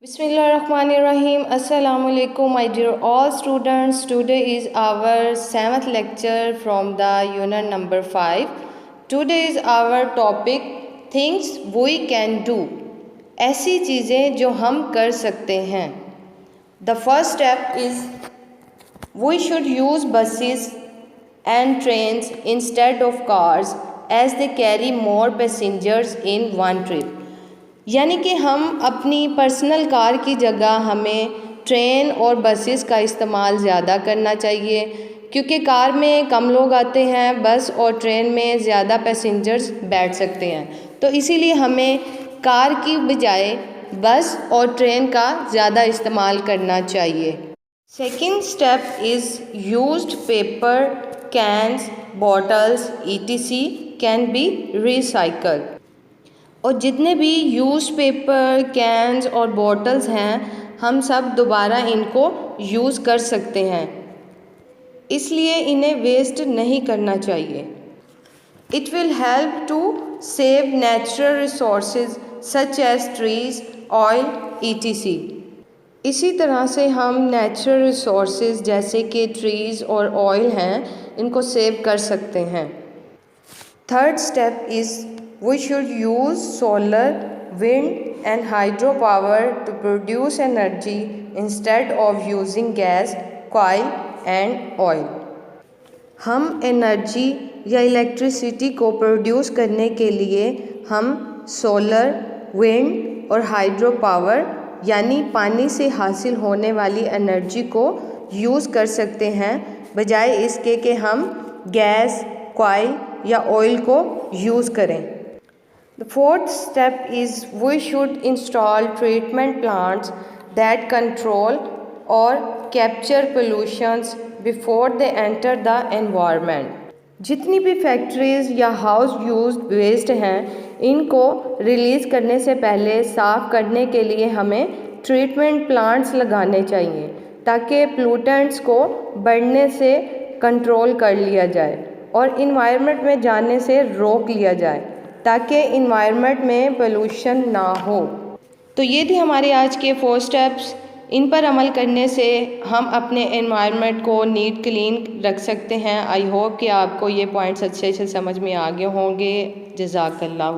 Bismillahirrahmanirrahim. Assalamu alaikum, my dear all students. Today is our 7th lecture from the unit number 5. Today is our topic things we can do. ऐसी चीज़ें जो हम कर सकते हैं. The first step is we should use buses and trains instead of cars as they carry more passengers in one trip. यानी कि हम अपनी पर्सनल कार की जगह हमें ट्रेन और बसेस का इस्तेमाल ज़्यादा करना चाहिए, क्योंकि कार में कम लोग आते हैं, बस और ट्रेन में ज़्यादा पैसेंजर्स बैठ सकते हैं. तो इसीलिए हमें कार की बजाय बस और ट्रेन का ज़्यादा इस्तेमाल करना चाहिए. Second step is used paper, cans, bottles etc can be recycled. और जितने भी यूज़ पेपर, कैन्स और बॉटल्स हैं, हम सब दोबारा इनको यूज़ कर सकते हैं, इसलिए इन्हें वेस्ट नहीं करना चाहिए. It will help to save natural resources such as trees, oil etc. इसी तरह से हम नेचुरल रिसोर्सेज जैसे कि ट्रीज़ और ऑयल हैं, इनको सेव कर सकते हैं. Third step is we should use solar, wind and hydropower to produce energy instead of using gas, coal and oil. हम एनर्जी या इलेक्ट्रिसिटी को प्रोड्यूस करने के लिए हम सोलर, विंड और हाइड्रो पावर यानी पानी से हासिल होने वाली एनर्जी को यूज़ कर सकते हैं, बजाय इसके कि हम गैस, कोयल या ऑयल को यूज़ करें. The fourth step is we should install treatment plants that control or capture pollutions before they enter the environment. जितनी भी फैक्ट्रीज़ या हाउस यूज्ड वेस्ट हैं, इनको रिलीज़ करने से पहले साफ़ करने के लिए हमें ट्रीटमेंट प्लांट्स लगाने चाहिए, ताकि पोल्यूटेंट्स को बढ़ने से कंट्रोल कर लिया जाए और इन्वायरमेंट में जाने से रोक लिया जाए, ताकि इन्वायरमेंट में पोल्यूशन ना हो. तो ये थे हमारे आज के 4 स्टेप्स. इन पर अमल करने से हम अपने एनवायरनमेंट को नीट क्लीन रख सकते हैं. आई होप कि आपको ये पॉइंट्स अच्छे से समझ में आ गए होंगे. जज़ाकल्लाह.